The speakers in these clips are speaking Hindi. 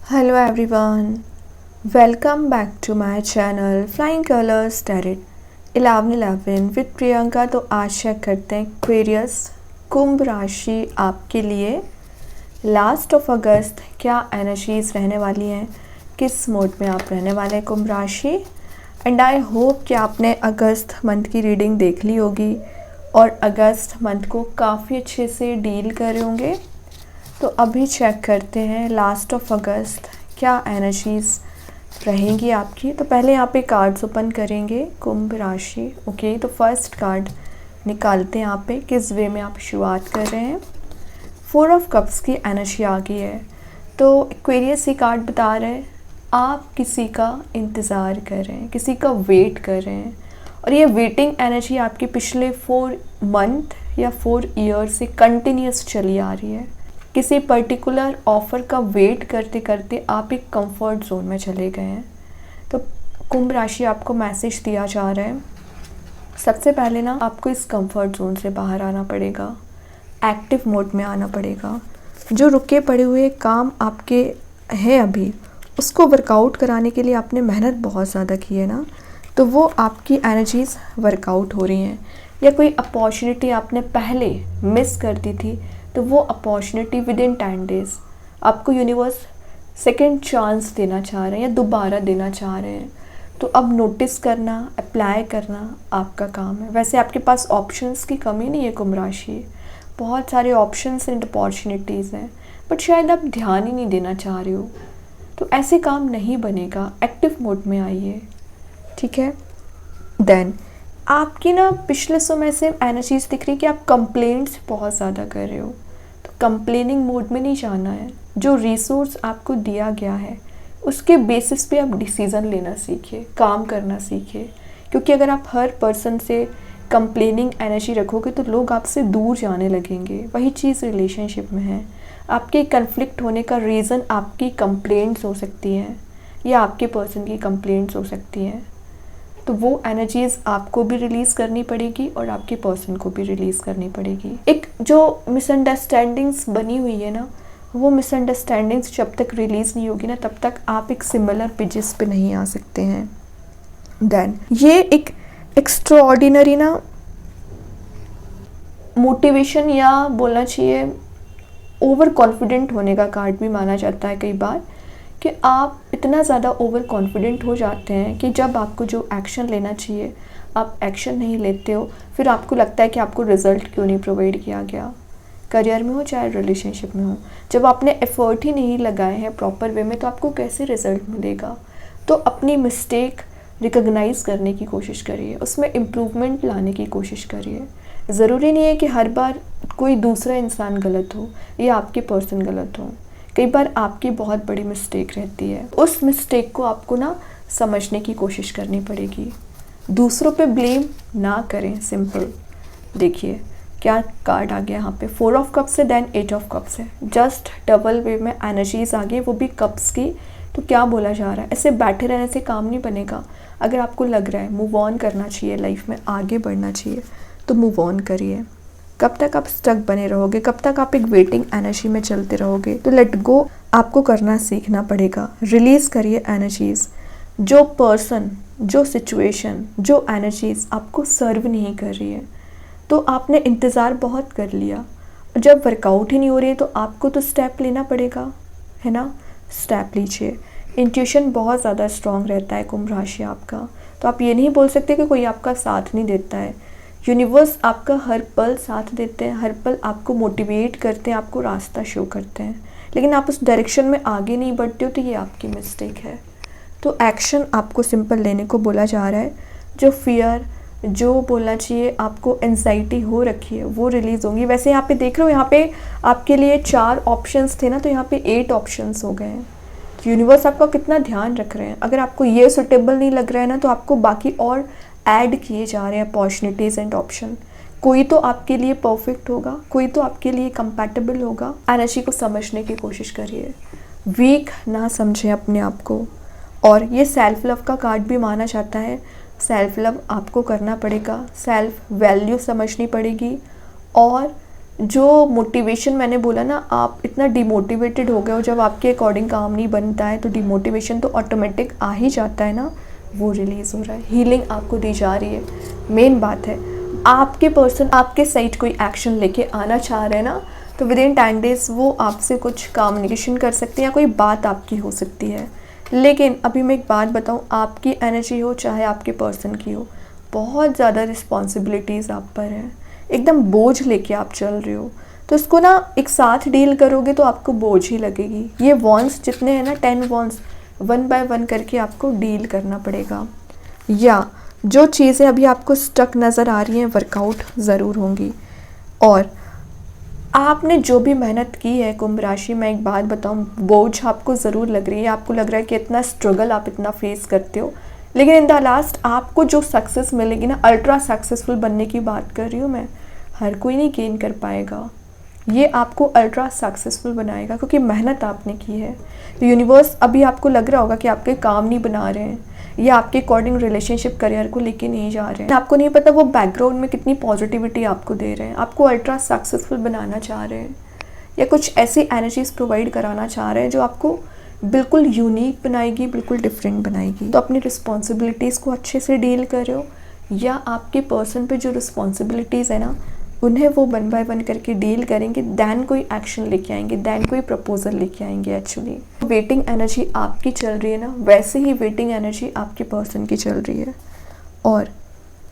Hello everyone, welcome back to my channel Flying Colors Tarot 1111 with Priyanka. तो आज चेक करते हैं एक्वेरियस कुंभ राशि आपके लिए लास्ट ऑफ अगस्त क्या एनर्जीज रहने वाली हैं, किस मोड में आप रहने वाले हैं कुंभ राशि। एंड आई होप कि आपने अगस्त मंथ की रीडिंग देख ली होगी और अगस्त मंथ को काफ़ी अच्छे से डील कर रहे होंगे। तो अभी चेक करते हैं लास्ट ऑफ अगस्त क्या एनर्जीज रहेंगी आपकी। तो पहले यहाँ पे कार्ड्स ओपन करेंगे कुंभ राशि। ओके, तो फर्स्ट कार्ड निकालते हैं यहाँ पे किस वे में आप शुरुआत कर रहे हैं। 4 ऑफ कप्स की एनर्जी आ गई है। तो एक्वेरियस ये कार्ड बता रहे हैं आप किसी का इंतज़ार कर रहे हैं, किसी का वेट कर रहे हैं और ये वेटिंग एनर्जी आपके पिछले 4 मंथ या 4 ईयर से कंटिन्यूस चली आ रही है। किसी पर्टिकुलर ऑफ़र का वेट करते करते आप एक कंफर्ट जोन में चले गए हैं। तो कुंभ राशि आपको मैसेज दिया जा रहा है, सबसे पहले ना आपको इस कंफर्ट जोन से बाहर आना पड़ेगा, एक्टिव मोड में आना पड़ेगा। जो रुके पड़े हुए काम आपके हैं अभी, उसको वर्कआउट कराने के लिए आपने मेहनत बहुत ज़्यादा की है ना, तो वो आपकी एनर्जीज़ वर्कआउट हो रही हैं। या कोई अपॉर्चुनिटी आपने पहले मिस कर दी थी, तो वो अपॉर्चुनिटी विद इन 10 डेज़ आपको यूनिवर्स सेकंड चांस देना चाह रहे हैं या दोबारा देना चाह रहे हैं। तो अब नोटिस करना, अप्लाई करना आपका काम है। वैसे आपके पास ऑप्शंस की कमी नहीं है कुंभ राशि, बहुत सारे ऑप्शंस एंड अपॉर्चुनिटीज़ हैं, बट शायद आप ध्यान ही नहीं देना चाह रहे हो। तो ऐसे काम नहीं बनेगा, एक्टिव मोड में आइए, ठीक है। देन आपकी ना पिछले समय से एनर्जीज दिख रही कि आप कंप्लेंट्स बहुत ज़्यादा कर रहे हो। तो कंप्लेनिंग मोड में नहीं जाना है। जो रिसोर्स आपको दिया गया है उसके बेसिस पे आप डिसीज़न लेना सीखिए, काम करना सीखिए। क्योंकि अगर आप हर पर्सन से कंप्लेनिंग एनर्जी रखोगे तो लोग आपसे दूर जाने लगेंगे। वही चीज़ रिलेशनशिप में है। आपके कन्फ्लिक्ट होने का रीज़न आपकी कंप्लेंट्स हो सकती हैं या आपके पर्सन की कंप्लेंट्स हो सकती हैं। तो वो एनर्जीज़ आपको भी रिलीज़ करनी पड़ेगी और आपके पर्सन को भी रिलीज़ करनी पड़ेगी। एक जो मिसअंडरस्टैंडिंग्स बनी हुई है ना, वो मिसअंडरस्टैंडिंग्स जब तक रिलीज़ नहीं होगी ना, तब तक आप एक सिमिलर पिचेस पे नहीं आ सकते हैं। देन ये एक एक्स्ट्राऑर्डिनरी ना मोटिवेशन या बोलना चाहिए ओवर कॉन्फिडेंट होने का कार्ड भी माना जाता है कई बार, कि आप इतना ज़्यादा ओवर कॉन्फिडेंट हो जाते हैं कि जब आपको जो एक्शन लेना चाहिए आप एक्शन नहीं लेते हो। फिर आपको लगता है कि आपको रिज़ल्ट क्यों नहीं प्रोवाइड किया गया, करियर में हो चाहे रिलेशनशिप में हो। जब आपने एफ़र्ट ही नहीं लगाए हैं प्रॉपर वे में तो आपको कैसे रिज़ल्ट मिलेगा। तो अपनी मिस्टेक रिकॉग्नाइज़ करने की कोशिश करिए, उसमें इम्प्रूवमेंट लाने की कोशिश करिए। ज़रूरी नहीं है कि हर बार कोई दूसरा इंसान गलत हो या आपके पर्सन गलत हो। कई बार आपकी बहुत बड़ी मिस्टेक रहती है, उस मिस्टेक को आपको ना समझने की कोशिश करनी पड़ेगी। दूसरों पे ब्लेम ना करें, सिंपल। देखिए क्या कार्ड आ गया यहाँ पे, 4 ऑफ कप्स है, देन 8 ऑफ कप्स है। जस्ट डबल वे में एनर्जीज आ गई, वो भी कप्स की। तो क्या बोला जा रहा है, ऐसे बैठे रहने से काम नहीं बनेगा। अगर आपको लग रहा है मूव ऑन करना चाहिए, लाइफ में आगे बढ़ना चाहिए, तो मूव ऑन करिए। कब तक आप स्टक बने रहोगे, कब तक आप एक वेटिंग एनर्जी में चलते रहोगे। तो लेट गो आपको करना सीखना पड़ेगा। रिलीज़ करिए एनर्जीज़। जो पर्सन, जो सिचुएशन, जो एनर्जीज़ आपको सर्व नहीं कर रही है, तो आपने इंतज़ार बहुत कर लिया, जब वर्कआउट ही नहीं हो रही है तो आपको तो स्टेप लेना पड़ेगा, है ना। स्टेप लीजिए। इंट्यूशन बहुत ज़्यादा स्ट्रॉन्ग रहता है कुंभ राशि आपका। तो आप ये नहीं बोल सकते कि कोई आपका साथ नहीं देता है। यूनिवर्स आपका हर पल साथ देते हैं, हर पल आपको मोटिवेट करते हैं, आपको रास्ता शो करते हैं, लेकिन आप उस डायरेक्शन में आगे नहीं बढ़ते हो तो ये आपकी मिस्टेक है। तो एक्शन आपको सिंपल लेने को बोला जा रहा है। जो फियर, जो बोलना चाहिए आपको एंजाइटी हो रखी है, वो रिलीज़ होंगी। वैसे यहाँ पे देख रहे हो, यहाँ पे आपके लिए 4 ऑप्शंस थे ना, तो यहाँ पे 8 ऑप्शंस हो गए हैं। तो यूनिवर्स आपका कितना ध्यान रख रहे हैं। अगर आपको ये सुटेबल नहीं लग रहा है ना, तो आपको बाकी और ऐड किए जा रहे हैं अपॉर्चुनिटीज़ एंड ऑप्शन। कोई तो आपके लिए परफेक्ट होगा, कोई तो आपके लिए कंपैटिबल होगा। एनर्जी को समझने की कोशिश करिए, वीक ना समझें अपने आप को। और ये सेल्फ लव का कार्ड भी माना जाता है। सेल्फ लव आपको करना पड़ेगा, सेल्फ वैल्यू समझनी पड़ेगी और जो मोटिवेशन मैंने बोला ना, आप इतना डिमोटिवेटेड हो गए हो, जब आपके अकॉर्डिंग काम नहीं बनता है तो डिमोटिवेशन तो ऑटोमेटिक आ ही जाता है ना, वो रिलीज़ हो रहा है, हीलिंग आपको दी जा रही है। मेन बात है, आपके पर्सन आपके साइड कोई एक्शन लेके आना चाह रहे हैं ना, तो विद इन 10 डेज़ वो आपसे कुछ कम्युनिकेशन कर सकते हैं या कोई बात आपकी हो सकती है। लेकिन अभी मैं एक बात बताऊं, आपकी एनर्जी हो चाहे आपके पर्सन की हो, बहुत ज़्यादा रिस्पॉन्सिबिलिटीज़ आप पर है, एकदम बोझ लेके आप चल रहे हो। तो इसको ना एक साथ डील करोगे तो आपको बोझ ही लगेगी। ये वॉन्स जितने हैं ना, 10 वॉन्स 1 बाय 1 करके आपको डील करना पड़ेगा। या जो चीज़ें अभी आपको स्टक नज़र आ रही हैं, वर्कआउट ज़रूर होंगी। और आपने जो भी मेहनत की है कुंभ राशि, मैं एक बात बताऊं, बोझ आपको ज़रूर लग रही है, आपको लग रहा है कि इतना स्ट्रगल आप इतना फेस करते हो, लेकिन इन द लास्ट आपको जो सक्सेस मिलेगी ना, अल्ट्रा सक्सेसफुल बनने की बात कर रही हूँ मैं, हर कोई नहीं गेन कर पाएगा। ये आपको अल्ट्रा सक्सेसफुल बनाएगा क्योंकि मेहनत आपने की है। तो यूनिवर्स अभी आपको लग रहा होगा कि आपके काम नहीं बना रहे हैं या आपके अकॉर्डिंग रिलेशनशिप करियर को लेके नहीं जा रहे हैं, आपको नहीं पता वो बैकग्राउंड में कितनी पॉजिटिविटी आपको दे रहे हैं, आपको अल्ट्रा सक्सेसफुल बनाना चाह रहे हैं या कुछ ऐसी एनर्जीज प्रोवाइड कराना चाह रहे हैं जो आपको बिल्कुल यूनिक बनाएगी, बिल्कुल डिफरेंट बनाएगी। तो अपनी रिस्पॉन्सिबिलिटीज़ को अच्छे से डील करो, या आपके पर्सन पे जो रिस्पॉन्सिबिलिटीज़ है ना, उन्हें वो 1 बाय 1 करके डील करेंगे, दैन कोई एक्शन लेके आएंगे, दैन कोई प्रपोजल लेके आएंगे। एक्चुअली वेटिंग एनर्जी आपकी चल रही है ना, वैसे ही वेटिंग एनर्जी आपके पर्सन की चल रही है, और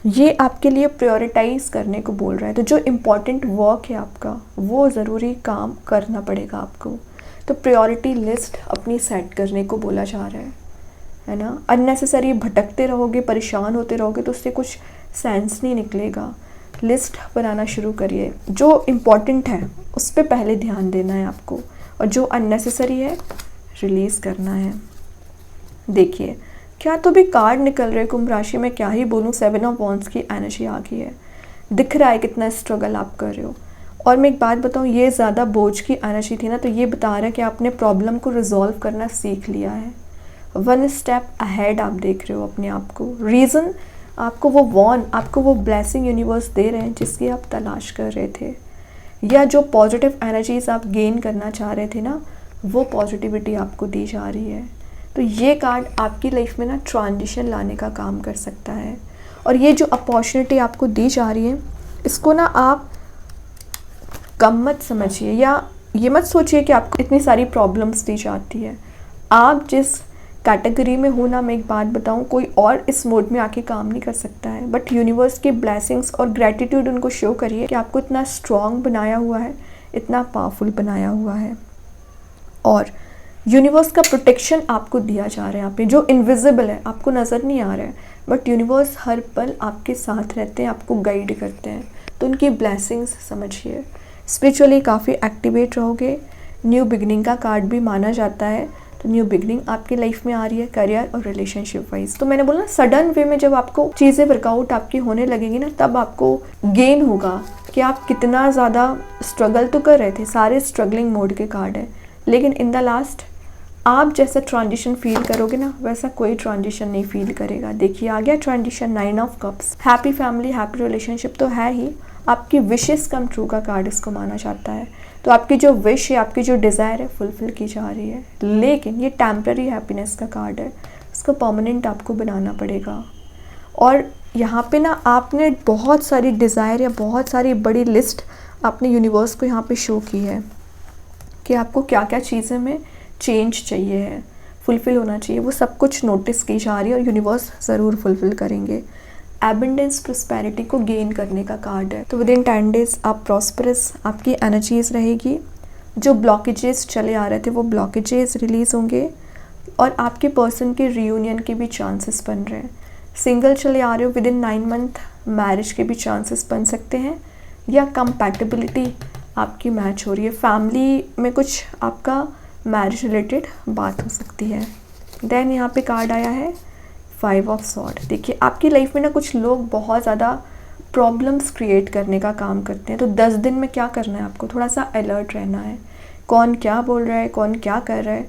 ये आपके लिए प्रायोरिटाइज करने को बोल रहा है। तो जो इम्पोर्टेंट वर्क है आपका, वो ज़रूरी काम करना पड़ेगा आपको। तो प्रायोरिटी लिस्ट अपनी सेट करने को बोला जा रहा है ना। अननेसेसरी भटकते रहोगे, परेशान होते रहोगे तो उससे कुछ सेंस नहीं निकलेगा। लिस्ट बनाना शुरू करिए, जो इम्पोर्टेंट है उस पर पहले ध्यान देना है आपको, और जो अननेसेसरी है रिलीज़ करना है। देखिए क्या तो भी कार्ड निकल रहे कुंभ राशि में, क्या ही बोलूँ, 7 ऑफ वॉन्ड्स की एनर्जी आ गई है। दिख रहा है कितना स्ट्रगल आप कर रहे हो। और मैं एक बात बताऊँ, ये ज़्यादा बोझ की एनर्जी थी ना, तो ये बता रहा है कि आपने प्रॉब्लम को रिजॉल्व करना सीख लिया है। 1 स्टेप अहेड आप देख रहे हो अपने आप को। रीज़न आपको वो आपको वो ब्लेसिंग यूनिवर्स दे रहे हैं जिसकी आप तलाश कर रहे थे, या जो पॉजिटिव एनर्जीज आप गेन करना चाह रहे थे ना, वो पॉजिटिविटी आपको दी जा रही है। तो ये कार्ड आपकी लाइफ में ना ट्रांजिशन लाने का काम कर सकता है। और ये जो अपॉर्चुनिटी आपको दी जा रही है, इसको ना आप कम मत समझिए, या ये मत सोचिए कि आपको इतनी सारी प्रॉब्लम्स दी जाती है। आप जिस कैटेगरी में हो ना, मैं एक बात बताऊं, कोई और इस मोड में आके काम नहीं कर सकता है, बट यूनिवर्स की ब्लेसिंग्स और ग्रेटिट्यूड उनको शो करिए कि आपको इतना स्ट्रॉन्ग बनाया हुआ है, इतना पावरफुल बनाया हुआ है। और यूनिवर्स का प्रोटेक्शन आपको दिया जा रहा है यहाँ पे, जो इनविजिबल है, आपको नज़र नहीं आ रहा है, बट यूनिवर्स हर पल आपके साथ रहते हैं, आपको गाइड करते हैं। तो उनकी ब्लेसिंग्स समझिए। स्पिरिचुअली काफ़ी एक्टिवेट रहोगे। न्यू बिगनिंग का कार्ड भी माना जाता है, तो न्यू बिगनिंग आपकी लाइफ में आ रही है, करियर और रिलेशनशिप वाइज। तो मैंने बोला सडन वे में जब आपको चीज़ें वर्कआउट आपकी होने लगेंगी ना, तब आपको गेन होगा कि आप कितना ज़्यादा स्ट्रगल तो कर रहे थे। सारे स्ट्रगलिंग मोड के कार्ड है, लेकिन इन द लास्ट आप जैसा ट्रांजिशन फील करोगे ना, वैसा कोई ट्रांजिशन नहीं फील करेगा। देखिए आ गया transition, 9 of cups. Happy family, happy relationship तो है ही, आपकी विशेस कम ट्रू का कार्ड इसको माना जाता है। तो आपकी जो विश है, आपकी जो डिज़ायर है, फुलफिल की जा रही है। लेकिन ये टेम्पररी हैप्पीनेस का कार्ड है, इसको परमानेंट आपको बनाना पड़ेगा। और यहाँ पे ना आपने बहुत सारी डिज़ायर या बहुत सारी बड़ी लिस्ट आपने यूनिवर्स को यहाँ पे शो की है कि आपको क्या क्या चीज़ें में चेंज चाहिए है, फुलफ़िल होना चाहिए, वो सब कुछ नोटिस की जा रही है और यूनिवर्स ज़रूर फुलफ़िल करेंगे। एबंडेंस प्रॉस्पेरिटी को गेन करने का कार्ड है। तो विद इन 10 डेज़ आप प्रॉस्परस, आपकी एनर्जीज रहेगी। जो ब्लॉकेजेस चले आ रहे थे वो ब्लॉकेजेस रिलीज़ होंगे, और आपके पर्सन के रियूनियन के भी चांसेस बन रहे हैं। सिंगल चले आ रहे हो, विद इन 9 मंथ मैरिज के भी चांसेस बन सकते हैं, या कंपैटिबिलिटी आपकी मैच हो रही है। फैमिली में कुछ आपका मैरिज रिलेटेड बात हो सकती है। देन यहाँ पे कार्ड आया है 5 ऑफ सॉर्ड। देखिए आपकी लाइफ में ना कुछ लोग बहुत ज़्यादा प्रॉब्लम्स क्रिएट करने का काम करते हैं। तो 10 दिन में क्या करना है आपको, थोड़ा सा अलर्ट रहना है। कौन क्या बोल रहा है, कौन क्या कर रहा है,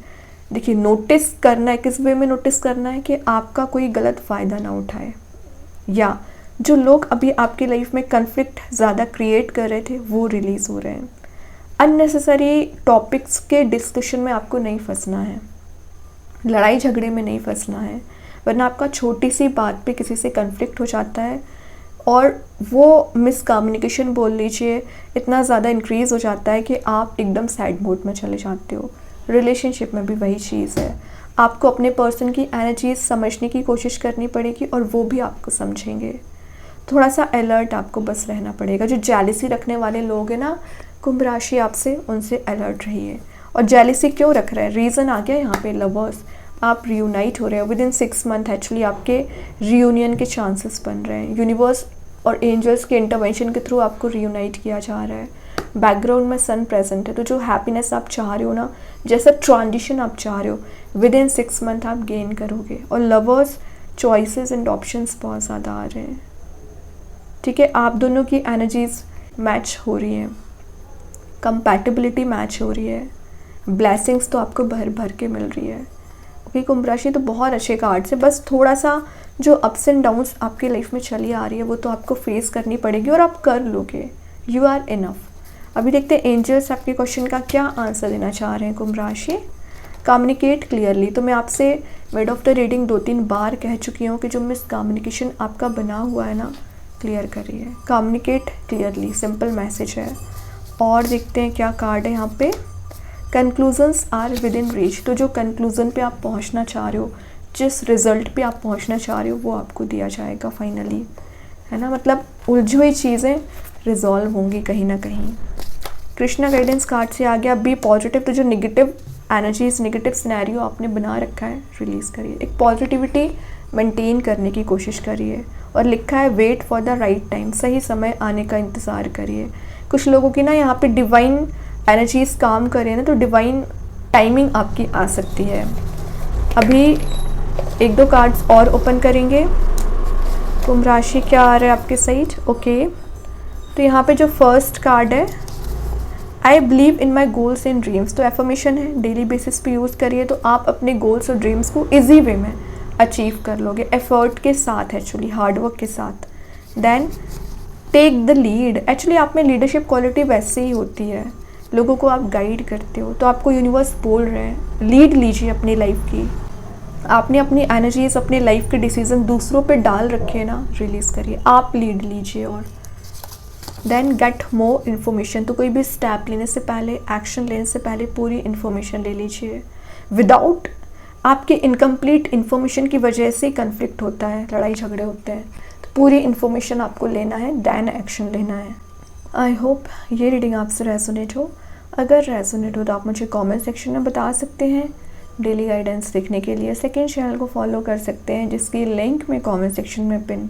देखिए नोटिस करना है। किस वे में नोटिस करना है कि आपका कोई गलत फ़ायदा ना उठाए, या जो लोग अभी आपकी लाइफ में कन्फ्लिक्ट ज़्यादा क्रिएट कर रहे थे वो रिलीज़ हो रहे हैं। अननेसेसरी टॉपिक्स के डिस्कशन में आपको नहीं फंसना है, लड़ाई झगड़े में नहीं फंसना है, वरना आपका छोटी सी बात पे किसी से कन्फ्लिक्ट हो जाता है और वो मिसकम्युनिकेशन बोल लीजिए इतना ज़्यादा इंक्रीज़ हो जाता है कि आप एकदम सैड मोड में चले जाते हो। रिलेशनशिप में भी वही चीज़ है, आपको अपने पर्सन की एनर्जीज समझने की कोशिश करनी पड़ेगी और वो भी आपको समझेंगे। थोड़ा सा अलर्ट आपको बस रहना पड़ेगा। जो जेलिसी रखने वाले लोग हैं ना कुंभ राशि आपसे, उनसे अलर्ट रहिए। और जेलिसी क्यों रख रहे हैं, रीज़न आ गया यहाँ पे, लवर्स आप रियूनाइट हो रहे हो विद इन 6 मंथ। एक्चुअली आपके रियूनियन के चांसेस बन रहे हैं, यूनिवर्स और एंजल्स के इंटरवेंशन के थ्रू आपको रियूनाइट किया जा रहा है। बैकग्राउंड में सन प्रेजेंट है, तो जो हैप्पीनेस आप चाह रहे हो ना, जैसा ट्रांजिशन आप चाह रहे हो विद इन 6 मंथ आप गेन करोगे। और लवर्स चॉइसेस एंड ऑप्शंस बहुत ज़्यादा आ रहे हैं, ठीक है। आप दोनों की एनर्जीज मैच हो रही है, कंपैटिबिलिटी मैच हो रही है, ब्लेसिंग्स तो आपको भर भर के मिल रही है। ओके कुंभ राशि, तो बहुत अच्छे कार्ड्स है। बस थोड़ा सा जो अप्स एंड डाउन्स आपकी लाइफ में चली आ रही है वो तो आपको फेस करनी पड़ेगी और आप कर लोगे। You are enough. अभी देखते हैं एंजल्स आपके क्वेश्चन का क्या आंसर देना चाह रहे हैं कुंभ राशि। Communicate clearly. तो मैं आपसे मिड ऑफ द रीडिंग 2-3 बार कह चुकी हूँ कि जो मिसकम्युनिकेशन आपका बना हुआ है ना, क्लियर करिए। कम्युनिकेट क्लियरली, सिंपल मैसेज है। और देखते हैं क्या कार्ड है यहाँ पे। Conclusions are within reach. तो जो कंक्लूज़न पे आप पहुँचना चाह रहे हो, जिस रिज़ल्ट पे आप पहुँचना चाह रहे हो वो आपको दिया जाएगा फाइनली, है ना। मतलब उलझी हुई चीज़ें रिजॉल्व होंगी कहीं ना कहीं। कृष्णा गाइडेंस कार्ड से आ गया बी पॉजिटिव। तो जो नेगेटिव एनर्जीज, नेगेटिव सिनेरियो आपने बना रखा है, रिलीज़ करिए। एक पॉजिटिविटी मेंटेन करने की कोशिश करिए। और लिखा है wait for the right time. सही समय आने का इंतज़ार करिए। कुछ लोगों की ना यहाँ पे डिवाइन एनर्जीज काम कर रही है ना, तो डिवाइन टाइमिंग आपकी आ सकती है। अभी 1-2 कार्ड्स और ओपन करेंगे। कुंभ राशि क्या आ रहा है आपके साइड। ओके, तो यहाँ पे जो फर्स्ट कार्ड है, I believe in my goals and dreams. तो एफर्मेशन है, डेली बेसिस पे यूज़ करिए तो आप अपने गोल्स और ड्रीम्स को ईजी वे में अचीव कर लोगे, एफर्ट के साथ, एक्चुअली हार्डवर्क के साथ। Then take the lead. Actually आप में लीडरशिप क्वालिटी वैसे ही होती है, लोगों को आप गाइड करते हो, तो आपको यूनिवर्स बोल रहे हैं लीड लीजिए अपनी लाइफ की। आपने अपनी एनर्जीज, अपने लाइफ के डिसीजन दूसरों पे डाल रखे हैं ना, रिलीज़ करिए, आप लीड लीजिए। और देन गेट मोर इन्फॉर्मेशन। तो कोई भी स्टेप लेने से पहले, एक्शन लेने से पहले पूरी इन्फॉर्मेशन ले लीजिए। विदाउट आपके इनकम्प्लीट इन्फॉर्मेशन की वजह से कन्फ्लिक्ट होता है, लड़ाई झगड़े होते हैं। तो पूरी इन्फॉर्मेशन आपको लेना है, देन एक्शन लेना है। आई होप ये रीडिंग आपसे रेजोनेट हो। अगर रेजोनेट हो तो आप मुझे कमेंट सेक्शन में बता सकते हैं। डेली गाइडेंस देखने के लिए सेकंड चैनल को फॉलो कर सकते हैं, जिसकी लिंक मैं कमेंट सेक्शन में पिन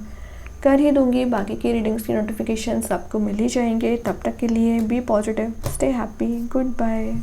कर ही दूंगी। बाकी की रीडिंग्स की नोटिफिकेशंस आपको मिल ही जाएंगे। तब तक के लिए be positive, stay happy, good bye.